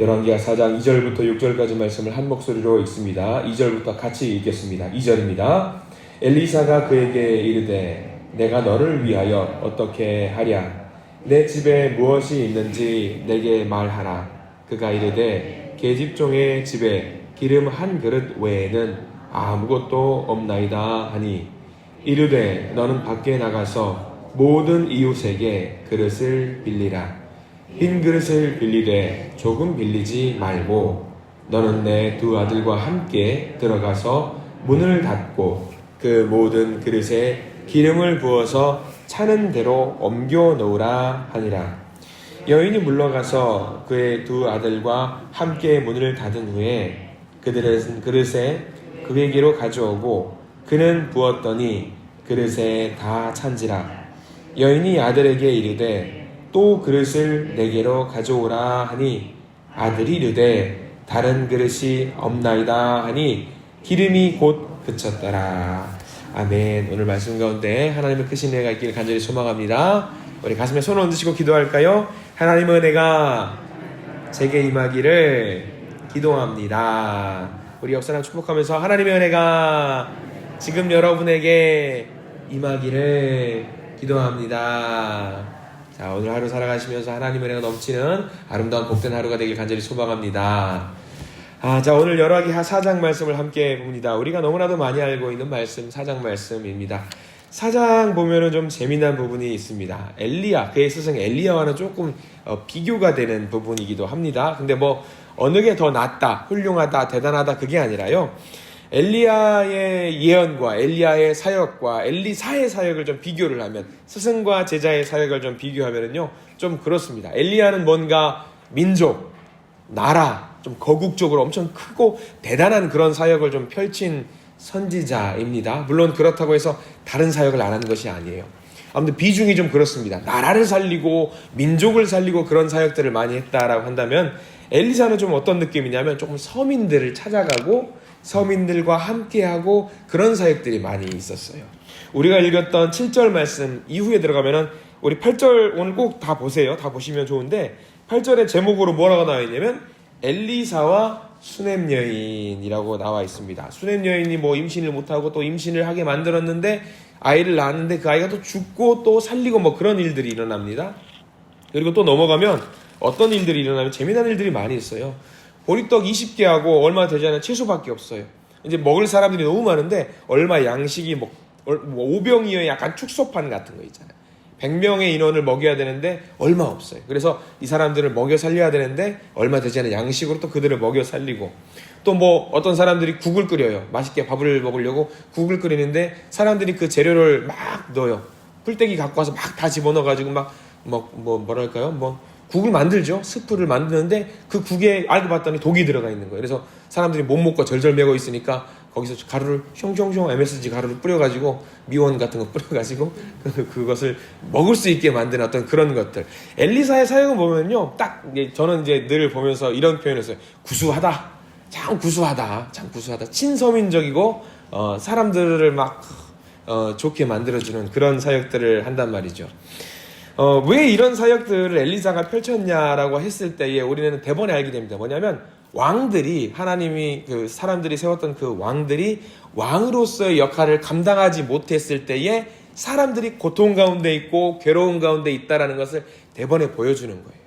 열왕기하 4장 2절부터 6절까지 말씀을 한 목소리로 읽습니다. 2절부터 같이 읽겠습니다. 2절입니다. 엘리사가 그에게 이르되 내가 너를 위하여 어떻게 하랴? 내 집에 무엇이 있는지 내게 말하라. 그가 이르되 계집종의 집에 기름 한 그릇 외에는 아무것도 없나이다 하니 이르되 너는 밖에 나가서 모든 이웃에게 그릇을 빌리라. 흰 그릇을 빌리되 조금 빌리지 말고 너는 내 두 아들과 함께 들어가서 문을 닫고 그 모든 그릇에 기름을 부어서 차는 대로 옮겨 놓으라 하니라. 여인이 물러가서 그의 두 아들과 함께 문을 닫은 후에 그들은 그릇에 그에게로 가져오고 그는 부었더니 그릇에 다 찬지라. 여인이 아들에게 이르되 또 그릇을 내게로 가져오라 하니 아들이 이르되 다른 그릇이 없나이다 하니 기름이 곧 그쳤더라. 아멘. 오늘 말씀 가운데 하나님의 크신 은혜가 있기를 간절히 소망합니다. 우리 가슴에 손을 얹으시고 기도할까요? 하나님의 은혜가 제게 임하기를 기도합니다. 우리 역사랑 축복하면서 하나님의 은혜가 지금 여러분에게 임하기를 기도합니다. 자, 오늘 하루 살아가시면서 하나님의 은혜가 넘치는 아름다운 복된 하루가 되길 간절히 소망합니다. 자, 오늘 열왕기하 4장 말씀을 함께 봅니다. 우리가 너무나도 많이 알고 있는 말씀, 4장 말씀입니다. 4장 보면은 좀 재미난 부분이 있습니다. 엘리야, 그의 스승 엘리야와는 조금 비교가 되는 부분이기도 합니다. 근데 뭐 어느 게 더 낫다, 훌륭하다, 대단하다 그게 아니라요. 엘리야의 예언과 엘리야의 사역과 엘리사의 사역을 좀 비교를 하면, 스승과 제자의 사역을 좀 비교하면은요, 좀 그렇습니다. 엘리야는 뭔가 민족, 나라, 좀 거국적으로 엄청 크고 대단한 그런 사역을 좀 펼친 선지자입니다. 물론 그렇다고 해서 다른 사역을 안 하는 것이 아니에요. 아무튼 비중이 좀 그렇습니다. 나라를 살리고 민족을 살리고 그런 사역들을 많이 했다라고 한다면, 엘리사는 좀 어떤 느낌이냐면 조금 서민들을 찾아가고 서민들과 함께하고 그런 사역들이 많이 있었어요. 우리가 읽었던 7절 말씀 이후에 들어가면은 우리 8절 오늘 꼭 다 보세요. 다 보시면 좋은데 8절의 제목으로 뭐라고 나와 있냐면 엘리사와 수넴 여인이라고 나와 있습니다. 수넴 여인이 뭐 임신을 못하고 또 임신을 하게 만들었는데 아이를 낳았는데 그 아이가 또 죽고 또 살리고 뭐 그런 일들이 일어납니다. 그리고 또 넘어가면 어떤 일들이 일어나면 재미난 일들이 많이 있어요. 보리떡 20개 하고 얼마 되지 않은 채소밖에 없어요. 이제 먹을 사람들이 너무 많은데 얼마 양식이 뭐 5병이어야 약간 축소판 같은 거 있잖아요. 100명의 인원을 먹여야 되는데 얼마 없어요. 그래서 이 사람들을 먹여 살려야 되는데 얼마 되지 않은 양식으로 또 그들을 먹여 살리고, 또 뭐 어떤 사람들이 국을 끓여요. 맛있게 밥을 먹으려고 국을 끓이는데 사람들이 그 재료를 막 넣어요. 풀떼기 갖고 와서 막 다 집어넣어가지고 국을 만들죠. 스프를 만드는데 그 국에 알고 봤더니 독이 들어가 있는 거예요. 그래서 사람들이 못 먹고 절절 매고 있으니까 거기서 가루를 숑숑숑 MSG 가루를 뿌려가지고 미원 같은 거 뿌려가지고 그것을 먹을 수 있게 만드는 어떤 그런 것들. 엘리사의 사역을 보면요, 딱 저는 이제 늘 보면서 이런 표현을 써요. 구수하다, 참 구수하다, 참 구수하다. 친서민적이고 사람들을 막 좋게 만들어주는 그런 사역들을 한단 말이죠. 왜 이런 사역들을 엘리사가 펼쳤냐라고 했을 때에 우리는 대번에 알게 됩니다. 뭐냐면 왕들이, 하나님이 그 사람들이 세웠던 그 왕들이 왕으로서의 역할을 감당하지 못했을 때에 사람들이 고통 가운데 있고 괴로운 가운데 있다라는 것을 대번에 보여주는 거예요.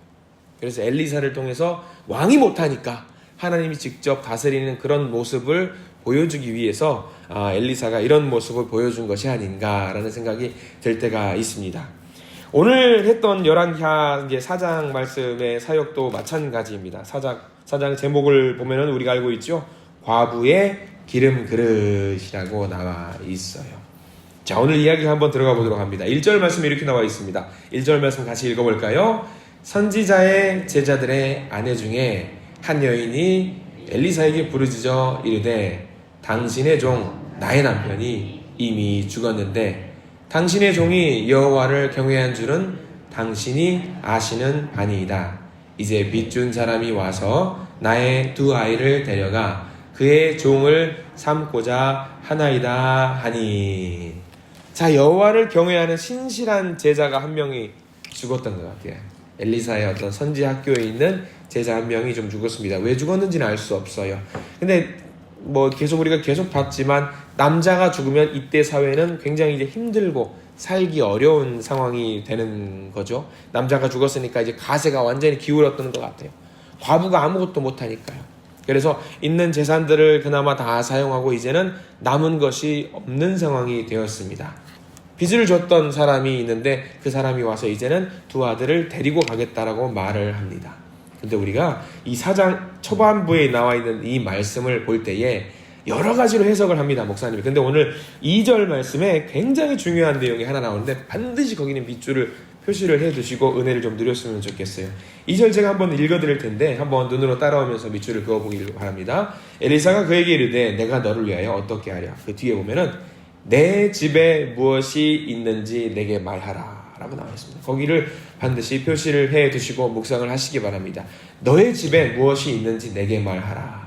그래서 엘리사를 통해서 왕이 못하니까 하나님이 직접 다스리는 그런 모습을 보여주기 위해서 엘리사가 이런 모습을 보여준 것이 아닌가라는 생각이 들 때가 있습니다. 오늘 했던 열왕기하 4장 말씀의 사역도 마찬가지입니다. 4장 제목을 보면은 우리가 알고 있죠. 과부의 기름 그릇이라고 나와 있어요. 자, 오늘 이야기 한번 들어가 보도록 합니다. 1절 말씀이 이렇게 나와 있습니다. 1절 말씀 같이 읽어볼까요? 선지자의 제자들의 아내 중에 한 여인이 엘리사에게 부르짖어 이르되 당신의 종 나의 남편이 이미 죽었는데 당신의 종이 여호와를 경외한 줄은 당신이 아시는 바니이다. 이제 빚준 사람이 와서 나의 두 아이를 데려가 그의 종을 삼고자 하나이다 하니. 자, 여호와를 경외하는 신실한 제자가 한 명이 죽었던 것 같아요. 엘리사의 어떤 선지 학교에 있는 제자 한 명이 좀 죽었습니다. 왜 죽었는지는 알 수 없어요. 근데 뭐 계속 우리가 계속 봤지만 남자가 죽으면 이때 사회는 굉장히 이제 힘들고 살기 어려운 상황이 되는 거죠. 남자가 죽었으니까 이제 가세가 완전히 기울었던 것 같아요. 과부가 아무것도 못하니까요. 그래서 있는 재산들을 그나마 다 사용하고 이제는 남은 것이 없는 상황이 되었습니다. 빚을 줬던 사람이 있는데 그 사람이 와서 이제는 두 아들을 데리고 가겠다라고 말을 합니다. 근데 우리가 이 4장 초반부에 나와 있는 이 말씀을 볼 때에 여러 가지로 해석을 합니다, 목사님이. 근데 오늘 2절 말씀에 굉장히 중요한 내용이 하나 나오는데 반드시 거기는 밑줄을 표시를 해두시고 은혜를 좀 누렸으면 좋겠어요. 2절 제가 한번 읽어드릴 텐데 한번 눈으로 따라오면서 밑줄을 그어보기를 바랍니다. 엘리사가 그에게 이르되 내가 너를 위하여 어떻게 하랴. 그 뒤에 보면은 내 집에 무엇이 있는지 내게 말하라 라고 나와 있습니다. 거기를 반드시 표시를 해두시고 묵상을 하시기 바랍니다. 너의 집에 무엇이 있는지 내게 말하라.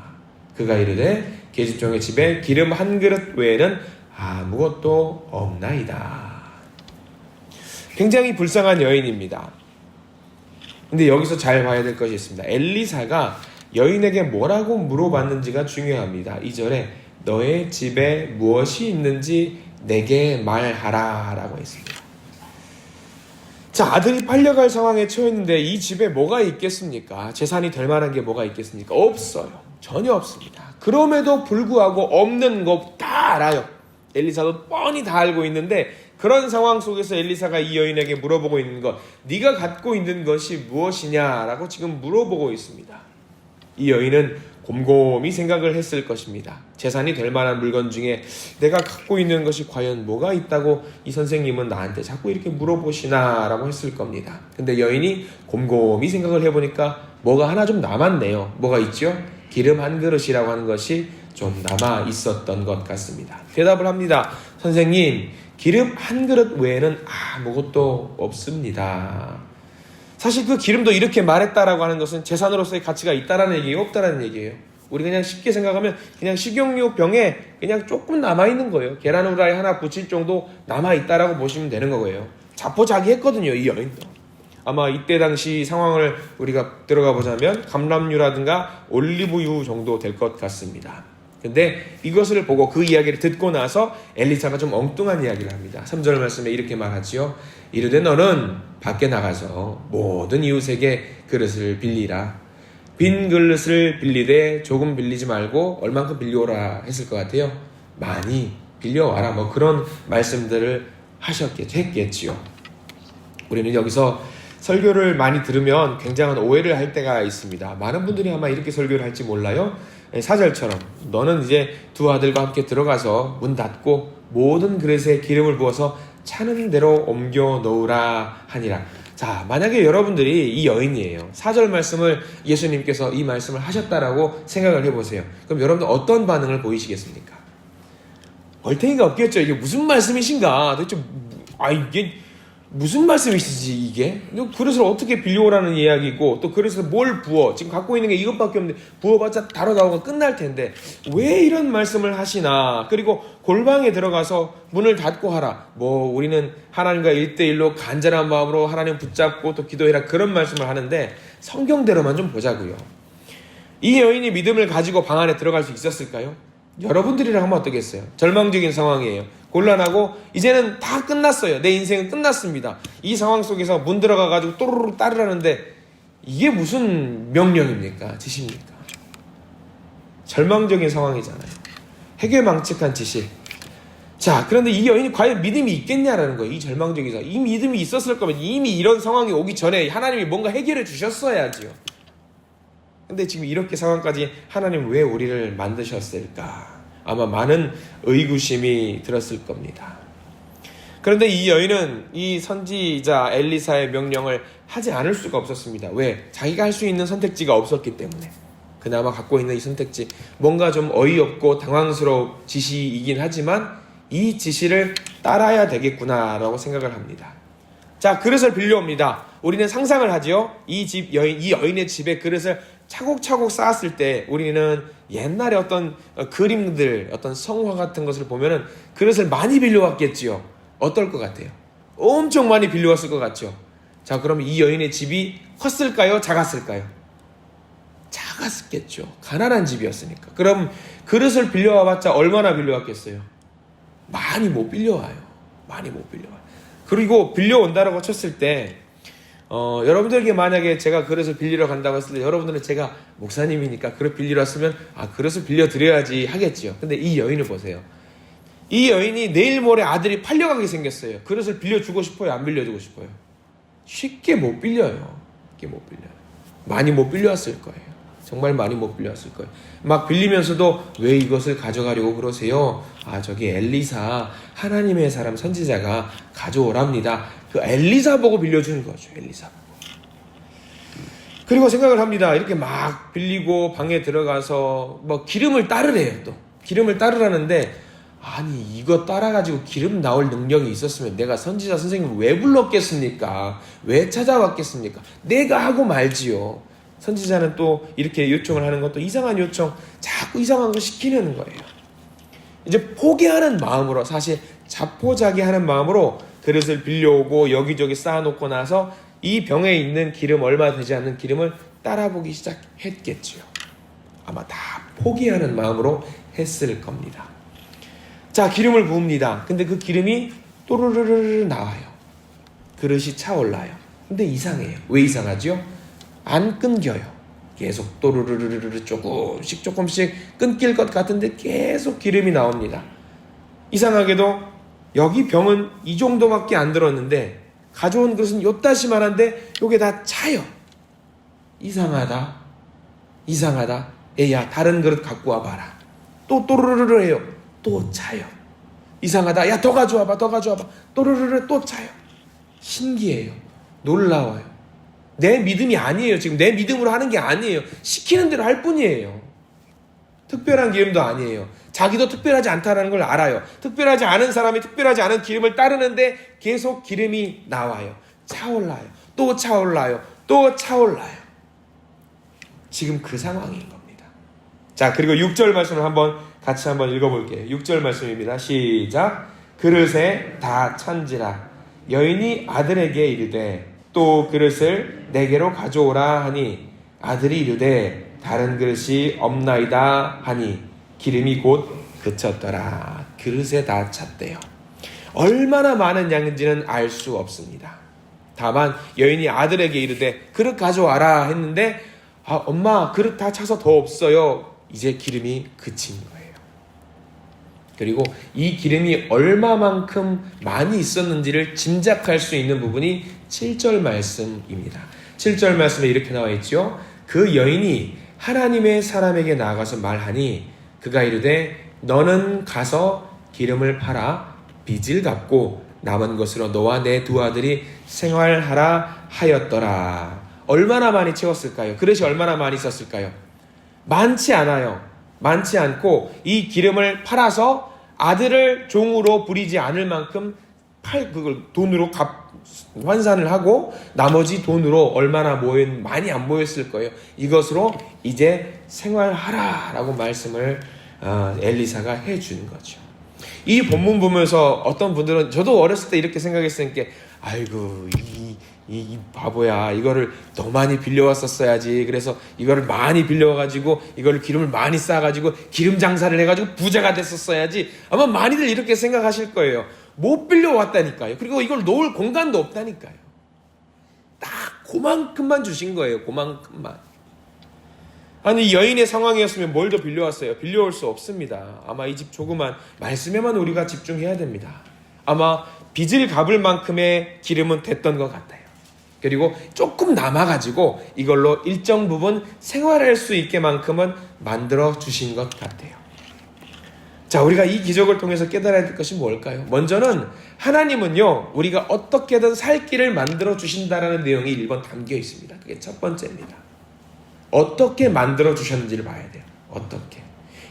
그가 이르되 계집종의 집에 기름 한 그릇 외에는 아무것도 없나이다. 굉장히 불쌍한 여인입니다. 근데 여기서 잘 봐야 될 것이 있습니다. 엘리사가 여인에게 뭐라고 물어봤는지가 중요합니다. 2절에 너의 집에 무엇이 있는지 내게 말하라 라고 했습니다. 자, 아들이 팔려갈 상황에 처했는데 이 집에 뭐가 있겠습니까? 재산이 될 만한 게 뭐가 있겠습니까? 없어요. 전혀 없습니다. 그럼에도 불구하고 없는 것 다 알아요. 엘리사도 뻔히 다 알고 있는데 그런 상황 속에서 엘리사가 이 여인에게 물어보고 있는 것, 네가 갖고 있는 것이 무엇이냐라고 지금 물어보고 있습니다. 이 여인은 곰곰이 생각을 했을 것입니다. 재산이 될 만한 물건 중에 내가 갖고 있는 것이 과연 뭐가 있다고 이 선생님은 나한테 자꾸 이렇게 물어보시나 라고 했을 겁니다. 근데 여인이 곰곰이 생각을 해보니까 뭐가 하나 좀 남았네요. 뭐가 있죠? 기름 한 그릇이라고 하는 것이 좀 남아 있었던 것 같습니다. 대답을 합니다. 선생님, 기름 한 그릇 외에는 아무것도 없습니다. 사실 그 기름도 이렇게 말했다라고 하는 것은 재산으로서의 가치가 있다라는 얘기예요, 없다라는 얘기예요. 우리 그냥 쉽게 생각하면 그냥 식용유 병에 그냥 조금 남아있는 거예요. 계란 후라이 하나 붙일 정도 남아있다라고 보시면 되는 거예요. 자포자기했거든요, 이 여인도. 아마 이때 당시 상황을 우리가 들어가 보자면 감람유라든가 올리브유 정도 될 것 같습니다. 근데 이것을 보고 그 이야기를 듣고 나서 엘리사가 좀 엉뚱한 이야기를 합니다. 3절 말씀에 이렇게 말하지요. 이르되 너는 밖에 나가서 모든 이웃에게 그릇을 빌리라. 빈 그릇을 빌리되 조금 빌리지 말고 얼만큼 빌려오라 했을 것 같아요. 많이 빌려와라. 뭐 그런 말씀들을 했겠지요. 우리는 여기서 설교를 많이 들으면 굉장한 오해를 할 때가 있습니다. 많은 분들이 아마 이렇게 설교를 할지 몰라요. 4절처럼 너는 이제 두 아들과 함께 들어가서 문 닫고 모든 그릇에 기름을 부어서 차는 대로 옮겨 놓으라 하니라. 자, 만약에 여러분들이 이 여인이에요. 4절 말씀을 예수님께서 이 말씀을 하셨다라고 생각을 해보세요. 그럼 여러분들 어떤 반응을 보이시겠습니까? 얼탱이가 없겠죠. 이게 무슨 말씀이신가? 도대체 이게 무슨 말씀이시지 이게? 그릇을 어떻게 빌려오라는 이야기고 또 그릇에 뭘 부어? 지금 갖고 있는 게 이것밖에 없는데 부어봤자 다로 나오고 끝날 텐데 왜 이런 말씀을 하시나? 그리고 골방에 들어가서 문을 닫고 하라. 뭐 우리는 하나님과 1대1로 간절한 마음으로 하나님 붙잡고 또 기도해라 그런 말씀을 하는데 성경대로만 좀 보자고요. 이 여인이 믿음을 가지고 방 안에 들어갈 수 있었을까요? 여러분들이랑 하면 어떻겠어요? 절망적인 상황이에요. 곤란하고 이제는 다 끝났어요. 내 인생은 끝났습니다. 이 상황 속에서 문 들어가가지고 또르르 따르라는데 이게 무슨 명령입니까? 지시입니까? 절망적인 상황이잖아요. 해결망측한 지시. 자, 그런데 이 여인이 과연 믿음이 있겠냐라는 거예요. 이 절망적인 상황. 이 믿음이 있었을 거면 이미 이런 상황이 오기 전에 하나님이 뭔가 해결해 주셨어야지요. 근데 지금 이렇게 상황까지 하나님 왜 우리를 만드셨을까? 아마 많은 의구심이 들었을 겁니다. 그런데 이 여인은 이 선지자 엘리사의 명령을 하지 않을 수가 없었습니다. 왜? 자기가 할 수 있는 선택지가 없었기 때문에. 그나마 갖고 있는 이 선택지, 뭔가 좀 어이없고 당황스러운 지시이긴 하지만 이 지시를 따라야 되겠구나라고 생각을 합니다. 자, 그릇을 빌려옵니다. 우리는 상상을 하지요. 이 여인의 집에 그릇을 차곡차곡 쌓았을 때 우리는 옛날에 어떤 그림들, 어떤 성화 같은 것을 보면은 그릇을 많이 빌려왔겠지요. 어떨 것 같아요? 엄청 많이 빌려왔을 것 같죠. 자, 그럼 이 여인의 집이 컸을까요? 작았을까요? 작았겠죠. 가난한 집이었으니까. 그럼 그릇을 빌려와봤자 얼마나 빌려왔겠어요? 많이 못 빌려와요. 많이 못 빌려와요. 그리고 빌려온다라고 쳤을 때 여러분들에게 만약에 제가 그릇을 빌리러 간다고 했을 때 여러분들은 제가 목사님이니까 그릇 빌리러 왔으면 그릇을 빌려드려야지 하겠죠. 근데 이 여인을 보세요. 이 여인이 내일 모레 아들이 팔려가게 생겼어요. 그릇을 빌려주고 싶어요? 안 빌려주고 싶어요? 쉽게 못 빌려요. 쉽게 못 빌려요. 많이 못 빌려왔을 거예요. 정말 많이 못 빌려왔을 거예요. 막 빌리면서도 왜 이것을 가져가려고 그러세요? 저기 엘리사, 하나님의 사람 선지자가 가져오랍니다. 그 엘리사 보고 빌려주는 거죠. 엘리사 보고. 그리고 생각을 합니다. 이렇게 막 빌리고 방에 들어가서 뭐 기름을 따르래요. 또 기름을 따르라는데 아니 이거 따라가지고 기름 나올 능력이 있었으면 내가 선지자 선생님을 왜 불렀겠습니까? 왜 찾아왔겠습니까? 내가 하고 말지요. 선지자는 또 이렇게 요청을 하는 것도 이상한 요청, 자꾸 이상한 거 시키는 거예요. 이제 포기하는 마음으로, 사실 자포자기하는 마음으로 그릇을 빌려오고 여기저기 쌓아놓고 나서 이 병에 있는 기름, 얼마 되지 않는 기름을 따라보기 시작했겠지요. 아마 다 포기하는 마음으로 했을 겁니다. 자, 기름을 부읍니다. 근데 그 기름이 또르르르 나와요. 그릇이 차올라요. 근데 이상해요. 왜 이상하죠? 안 끊겨요. 계속 또르르르르 조금씩 끊길 것 같은데 계속 기름이 나옵니다. 이상하게도 여기 병은 이 정도밖에 안 들었는데 가져온 그릇은 요따시만한데 요게 다 차요. 이상하다. 얘야 다른 그릇 갖고 와봐라. 또 또르르르 해요. 또 차요. 이상하다. 야 더 가져와봐. 또르르르 또 차요. 신기해요. 놀라워요. 내 믿음이 아니에요. 지금 내 믿음으로 하는 게 아니에요. 시키는 대로 할 뿐이에요. 특별한 기름도 아니에요. 자기도 특별하지 않다는 걸 알아요. 특별하지 않은 사람이 특별하지 않은 기름을 따르는데 계속 기름이 나와요. 차올라요. 또 차올라요. 지금 그 상황인 겁니다. 자, 그리고 6절 말씀을 같이 한번 읽어볼게요. 6절 말씀입니다. 시작. 그릇에 다 찬지라. 여인이 아들에게 이르되 또 그릇을 내게로 가져오라 하니 아들이 이르되 다른 그릇이 없나이다 하니 기름이 곧 그쳤더라. 그릇에 다 찼대요. 얼마나 많은 양인지는 알 수 없습니다. 다만 여인이 아들에게 이르되 그릇 가져와라 했는데 엄마 그릇 다 차서 더 없어요. 이제 기름이 그친 거예요. 그리고 이 기름이 얼마만큼 많이 있었는지를 짐작할 수 있는 부분이 7절 말씀입니다. 7절 말씀에 이렇게 나와 있죠. 그 여인이 하나님의 사람에게 나아가서 말하니 그가 이르되 너는 가서 기름을 팔아 빚을 갚고 남은 것으로 너와 내 두 아들이 생활하라 하였더라. 얼마나 많이 채웠을까요? 그릇이 얼마나 많이 있었을까요? 많지 않아요. 많지 않고 이 기름을 팔아서 아들을 종으로 부리지 않을 만큼 그걸 돈으로 환산을 하고 나머지 돈으로 얼마나 많이 안 모였을 거예요. 이것으로 이제 생활하라 라고 말씀을 엘리사가 해주는 거죠. 이 본문 보면서 어떤 분들은, 저도 어렸을 때 이렇게 생각했으니까 아이고 이 바보야, 이거를 더 많이 빌려왔었어야지. 그래서 이거를 많이 빌려와가지고 이거를 기름을 많이 쌓아가지고 기름 장사를 해가지고 부자가 됐었어야지. 아마 많이들 이렇게 생각하실 거예요. 못 빌려왔다니까요. 그리고 이걸 놓을 공간도 없다니까요. 딱 그만큼만 주신 거예요. 그만큼만. 아니 여인의 상황이었으면 뭘 더 빌려왔어요? 빌려올 수 없습니다. 아마 이 집 조그만 말씀에만 우리가 집중해야 됩니다. 아마 빚을 갚을 만큼의 기름은 됐던 것 같아요. 그리고 조금 남아가지고 이걸로 일정 부분 생활할 수 있게만큼은 만들어 주신 것 같아요. 자, 우리가 이 기적을 통해서 깨달아야 될 것이 뭘까요? 먼저는 하나님은요, 우리가 어떻게든 살 길을 만들어 주신다라는 내용이 1번 담겨 있습니다. 그게 첫 번째입니다. 어떻게 만들어 주셨는지를 봐야 돼요. 어떻게.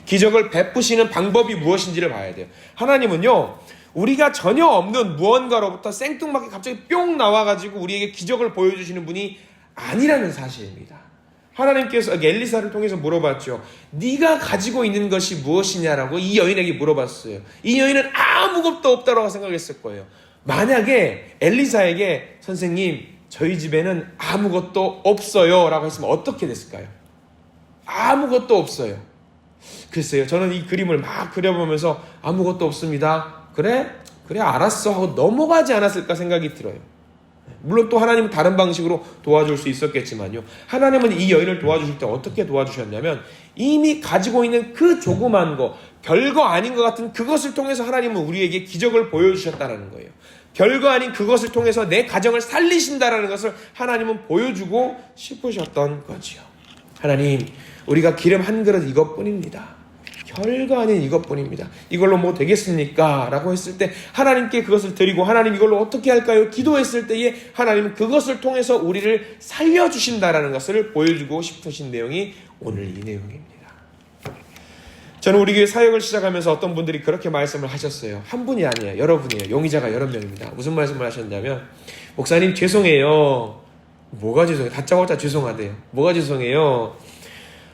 기적을 베푸시는 방법이 무엇인지를 봐야 돼요. 하나님은요, 우리가 전혀 없는 무언가로부터 생뚱맞게 갑자기 뿅 나와가지고 우리에게 기적을 보여주시는 분이 아니라는 사실입니다. 하나님께서 엘리사를 통해서 물어봤죠. 네가 가지고 있는 것이 무엇이냐라고 이 여인에게 물어봤어요. 이 여인은 아무것도 없다고 생각했을 거예요. 만약에 엘리사에게 선생님, 저희 집에는 아무것도 없어요 라고 했으면 어떻게 됐을까요? 아무것도 없어요. 글쎄요, 저는 이 그림을 막 그려보면서 아무것도 없습니다. 그래 알았어 하고 넘어가지 않았을까 생각이 들어요. 물론 또 하나님은 다른 방식으로 도와줄 수 있었겠지만요, 하나님은 이 여인을 도와주실 때 어떻게 도와주셨냐면 이미 가지고 있는 그 조그만 거, 별거 아닌 것 같은 그것을 통해서 하나님은 우리에게 기적을 보여주셨다는 거예요. 별거 아닌 그것을 통해서 내 가정을 살리신다라는 것을 하나님은 보여주고 싶으셨던 거지요. 하나님, 우리가 기름 한 그릇 이것뿐입니다. 별거 아닌 이것뿐입니다. 이걸로 뭐 되겠습니까? 라고 했을 때 하나님께 그것을 드리고, 하나님 이걸로 어떻게 할까요? 기도했을 때에 하나님은 그것을 통해서 우리를 살려주신다라는 것을 보여주고 싶으신 내용이 오늘 이 내용입니다. 저는 우리 교회 사역을 시작하면서 어떤 분들이 그렇게 말씀을 하셨어요. 한 분이 아니에요. 여러분이에요. 용의자가 여러 명입니다. 무슨 말씀을 하셨냐면, 목사님 죄송해요. 뭐가 죄송해요? 다짜고짜 죄송하대요. 뭐가 죄송해요?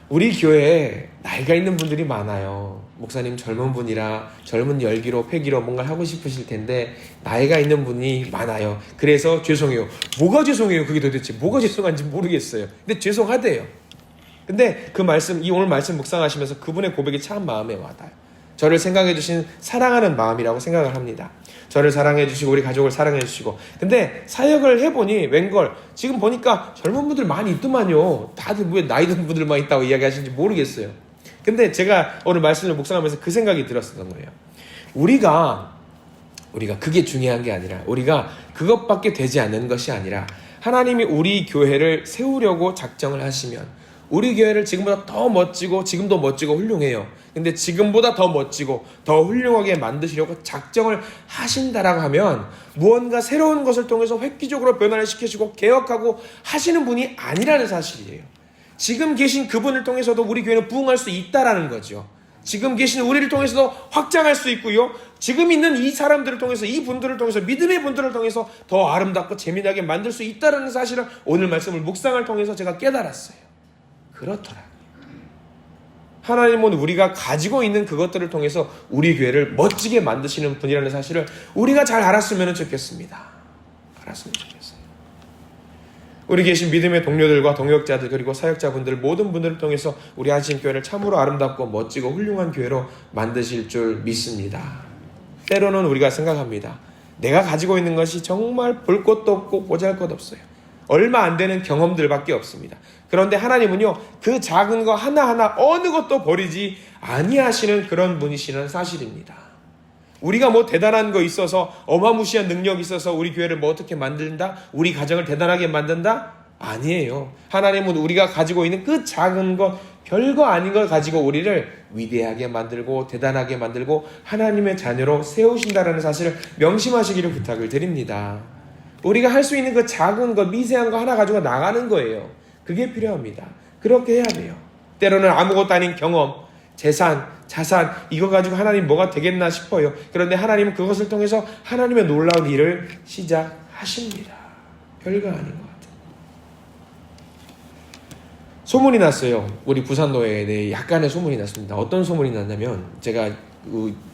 우리 교회에 나이가 있는 분들이 많아요. 목사님 젊은 분이라 젊은 열기로 패기로 뭔가 하고 싶으실 텐데 나이가 있는 분이 많아요. 그래서 죄송해요. 뭐가 죄송해요? 그게 도대체 뭐가 죄송한지 모르겠어요. 근데 죄송하대요. 근데 그 말씀, 이 오늘 말씀 묵상하시면서 그분의 고백이 참 마음에 와닿아요. 저를 생각해 주신 사랑하는 마음이라고 생각을 합니다. 저를 사랑해 주시고 우리 가족을 사랑해 주시고. 근데 사역을 해보니 웬걸 지금 보니까 젊은 분들 많이 있더만요. 다들 왜 나이 든 분들만 있다고 이야기하시는지 모르겠어요. 근데 제가 오늘 말씀을 묵상하면서 그 생각이 들었었던 거예요. 우리가 그게 중요한 게 아니라, 우리가 그것밖에 되지 않는 것이 아니라 하나님이 우리 교회를 세우려고 작정을 하시면 우리 교회를 지금보다 더 멋지고, 지금도 멋지고 훌륭해요. 근데 지금보다 더 멋지고 더 훌륭하게 만드시려고 작정을 하신다라고 하면 무언가 새로운 것을 통해서 획기적으로 변화를 시키시고 개혁하고 하시는 분이 아니라는 사실이에요. 지금 계신 그분을 통해서도 우리 교회는 부흥할 수 있다라는 거죠. 지금 계신 우리를 통해서도 확장할 수 있고요. 지금 있는 이 사람들을 통해서, 이 분들을 통해서, 믿음의 분들을 통해서 더 아름답고 재미나게 만들 수 있다라는 사실을 오늘 말씀을 묵상을 통해서 제가 깨달았어요. 그렇더라. 하나님은 우리가 가지고 있는 그것들을 통해서 우리 교회를 멋지게 만드시는 분이라는 사실을 우리가 잘 알았으면 좋겠습니다. 알았으면 좋겠어요. 우리 계신 믿음의 동료들과 동역자들 그리고 사역자분들 모든 분들을 통해서 우리 한신교회를 참으로 아름답고 멋지고 훌륭한 교회로 만드실 줄 믿습니다. 때로는 우리가 생각합니다. 내가 가지고 있는 것이 정말 볼 것도 없고 보잘 것 없어요. 얼마 안 되는 경험들밖에 없습니다. 그런데 하나님은요, 그 작은 거 하나하나 어느 것도 버리지 아니하시는 그런 분이시는 사실입니다. 우리가 뭐 대단한 거 있어서, 어마무시한 능력이 있어서 우리 교회를 뭐 어떻게 만든다? 우리 가정을 대단하게 만든다? 아니에요. 하나님은 우리가 가지고 있는 그 작은 것, 별거 아닌 걸 가지고 우리를 위대하게 만들고 대단하게 만들고 하나님의 자녀로 세우신다라는 사실을 명심하시기를 부탁을 드립니다. 우리가 할 수 있는 그 작은 것, 미세한 거 하나 가지고 나가는 거예요. 그게 필요합니다. 그렇게 해야 돼요. 때로는 아무것도 아닌 경험, 재산, 자산, 이거 가지고 하나님 뭐가 되겠나 싶어요. 그런데 하나님은 그것을 통해서 하나님의 놀라운 일을 시작하십니다. 별거 아닌 것 같아요. 소문이 났어요. 우리 부산노회에 대해 약간의 소문이 났습니다. 어떤 소문이 났냐면, 제가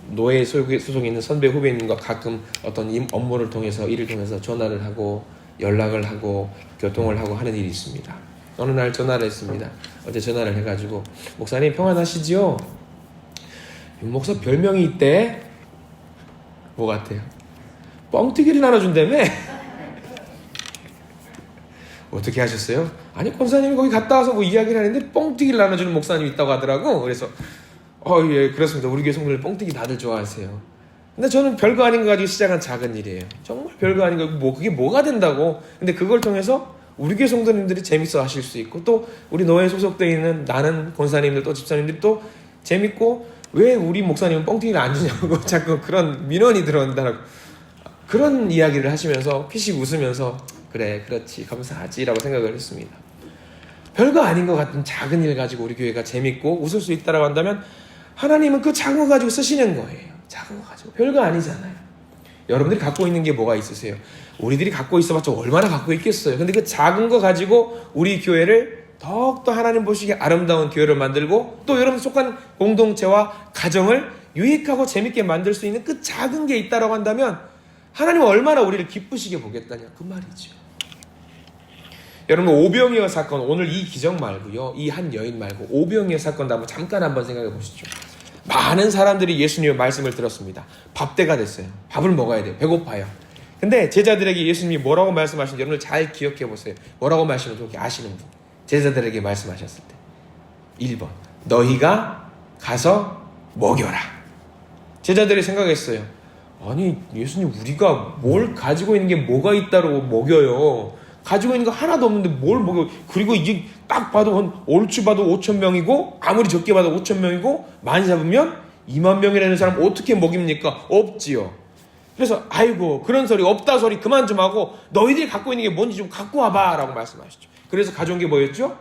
노회 소속에 있는 선배 후배님과 가끔 어떤 업무를 통해서, 일을 통해서 전화를 하고 연락을 하고 교통을 하고 하는 일이 있습니다. 어느 날 전화를 했습니다. 어제 전화를 해가지고, 목사님 평안하시지요? 목사 별명이 있대. 뭐 같아요? 뻥튀기를 나눠준다며? 어떻게 하셨어요? 아니, 권사님이 거기 갔다 와서 뭐 이야기를 하는데 뻥튀기를 나눠주는 목사님이 있다고 하더라고. 그래서 예, 그렇습니다. 우리 교회 성도들 뻥튀기 다들 좋아하세요. 근데 저는 별거 아닌 거 가지고 시작한 작은 일이에요. 정말 별거 아닌 거, 그게 뭐가 된다고. 근데 그걸 통해서 우리 교회 성도님들이 재밌어 하실 수 있고, 또 우리 노회에 소속되어 있는 나는 권사님들, 또 집사님들이 또 재밌고, 왜 우리 목사님은 뻥튀기를 안 주냐고 자꾸 그런 민원이 들어온다라고 그런 이야기를 하시면서 피식 웃으면서, 그래, 그렇지, 감사하지 라고 생각을 했습니다. 별거 아닌 것 같은 작은 일 가지고 우리 교회가 재밌고 웃을 수 있다라고 한다면 하나님은 그 작은 거 가지고 쓰시는 거예요. 작은 거 가지고. 별거 아니잖아요. 여러분들이 갖고 있는 게 뭐가 있으세요? 우리들이 갖고 있어봤자 얼마나 갖고 있겠어요. 근데 그 작은 거 가지고 우리 교회를 더욱더 하나님 보시기에 아름다운 교회를 만들고, 또 여러분 속한 공동체와 가정을 유익하고 재밌게 만들 수 있는 그 작은 게 있다라고 한다면 하나님은 얼마나 우리를 기쁘시게 보겠다냐, 그 말이죠. 여러분 오병이어 사건, 오늘 이 기적 말고요, 이 한 여인 말고 오병이어 사건도 한번 잠깐 한번 생각해 보시죠. 많은 사람들이 예수님의 말씀을 들었습니다. 밥때가 됐어요. 밥을 먹어야 돼요. 배고파요. 근데 제자들에게 예수님이 뭐라고 말씀하시는지 여러분 잘 기억해 보세요. 뭐라고 말씀하시는지 아시는 분. 제자들에게 말씀하셨을 때 1번 너희가 가서 먹여라. 제자들이 생각했어요. 아니 예수님, 우리가 뭘 가지고 있는 게 뭐가 있다고 먹여요. 가지고 있는 거 하나도 없는데 뭘 먹여. 그리고 이게 딱 봐도 얼추 봐도 5,000명이고 아무리 적게 봐도 5,000명이고 많이 잡으면 20,000명이라는 사람 어떻게 먹입니까? 없지요. 그래서 아이고 그런 소리, 없다 소리 그만 좀 하고 너희들이 갖고 있는 게 뭔지 좀 갖고 와봐 라고 말씀하시죠. 그래서 가져온 게 뭐였죠?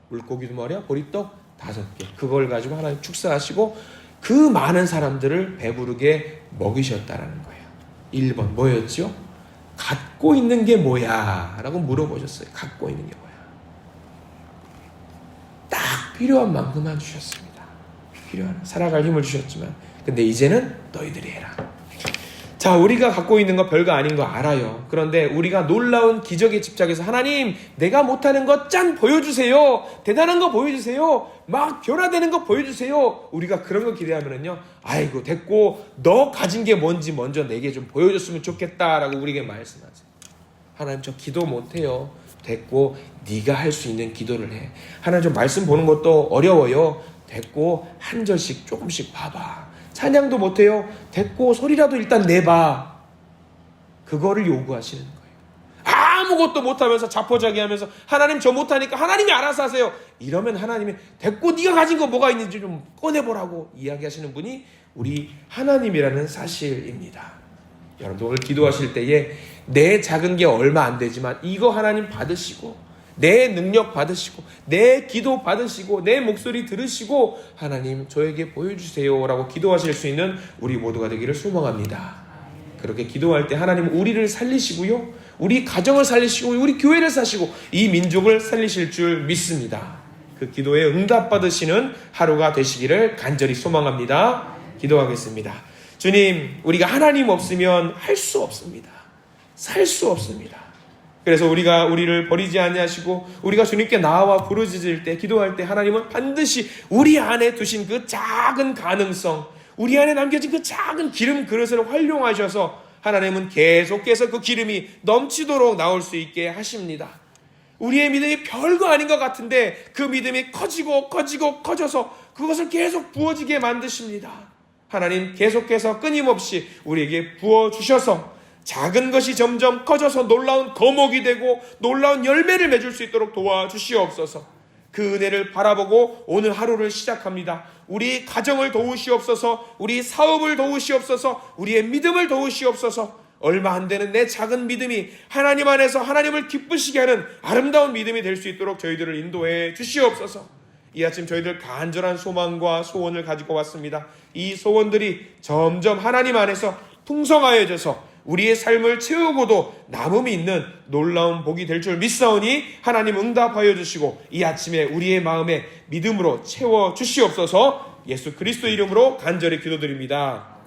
물고기 2마리와 보리떡 5개. 그걸 가지고 하나님 축사하시고 그 많은 사람들을 배부르게 먹이셨다라는 거예요. 1번 뭐였죠? 갖고 있는 게 뭐야? 라고 물어보셨어요. 갖고 있는 게 뭐야? 딱 필요한 만큼만 주셨습니다. 필요한, 살아갈 힘을 주셨지만 근데 이제는 너희들이 해라. 자, 우리가 갖고 있는 거 별거 아닌 거 알아요. 그런데 우리가 놀라운 기적에 집착해서 하나님 내가 못하는 거 짠 보여주세요. 대단한 거 보여주세요. 막 변화되는 거 보여주세요. 우리가 그런 거 기대하면은요, 아이고 됐고 너 가진 게 뭔지 먼저 내게 좀 보여줬으면 좋겠다라고 우리에게 말씀하세요. 하나님 저 기도 못해요. 됐고 네가 할 수 있는 기도를 해. 하나님 좀 말씀 보는 것도 어려워요. 됐고 한 절씩 조금씩 봐봐. 찬양도 못해요. 됐고 소리라도 일단 내봐. 그거를 요구하시는 거예요. 아무것도 못하면서 자포자기하면서 하나님 저 못하니까 하나님이 알아서 하세요. 이러면 하나님이 됐고 네가 가진 거 뭐가 있는지 좀 꺼내보라고 이야기하시는 분이 우리 하나님이라는 사실입니다. 여러분들 오늘 기도하실 때에 내 작은 게 얼마 안 되지만 이거 하나님 받으시고 내 능력 받으시고 내 기도 받으시고 내 목소리 들으시고 하나님 저에게 보여주세요 라고 기도하실 수 있는 우리 모두가 되기를 소망합니다. 그렇게 기도할 때 하나님 우리를 살리시고요, 우리 가정을 살리시고 우리 교회를 사시고 이 민족을 살리실 줄 믿습니다. 그 기도에 응답받으시는 하루가 되시기를 간절히 소망합니다. 기도하겠습니다. 주님, 우리가 하나님 없으면 할 수 없습니다. 살 수 없습니다. 그래서 우리가 우리를 버리지 아니하시고 우리가 주님께 나와 부르짖을 때, 기도할 때 하나님은 반드시 우리 안에 두신 그 작은 가능성, 우리 안에 남겨진 그 작은 기름 그릇을 활용하셔서 하나님은 계속해서 그 기름이 넘치도록 나올 수 있게 하십니다. 우리의 믿음이 별거 아닌 것 같은데 그 믿음이 커져서 그것을 계속 부어지게 만드십니다. 하나님 계속해서 끊임없이 우리에게 부어주셔서 작은 것이 점점 커져서 놀라운 거목이 되고 놀라운 열매를 맺을 수 있도록 도와주시옵소서. 그 은혜를 바라보고 오늘 하루를 시작합니다. 우리 가정을 도우시옵소서, 우리 사업을 도우시옵소서, 우리의 믿음을 도우시옵소서. 얼마 안 되는 내 작은 믿음이 하나님 안에서 하나님을 기쁘시게 하는 아름다운 믿음이 될 수 있도록 저희들을 인도해 주시옵소서. 이 아침 저희들 간절한 소망과 소원을 가지고 왔습니다. 이 소원들이 점점 하나님 안에서 풍성하여져서 우리의 삶을 채우고도 남음이 있는 놀라운 복이 될 줄 믿사오니 하나님 응답하여 주시고 이 아침에 우리의 마음에 믿음으로 채워 주시옵소서. 예수 그리스도 이름으로 간절히 기도드립니다.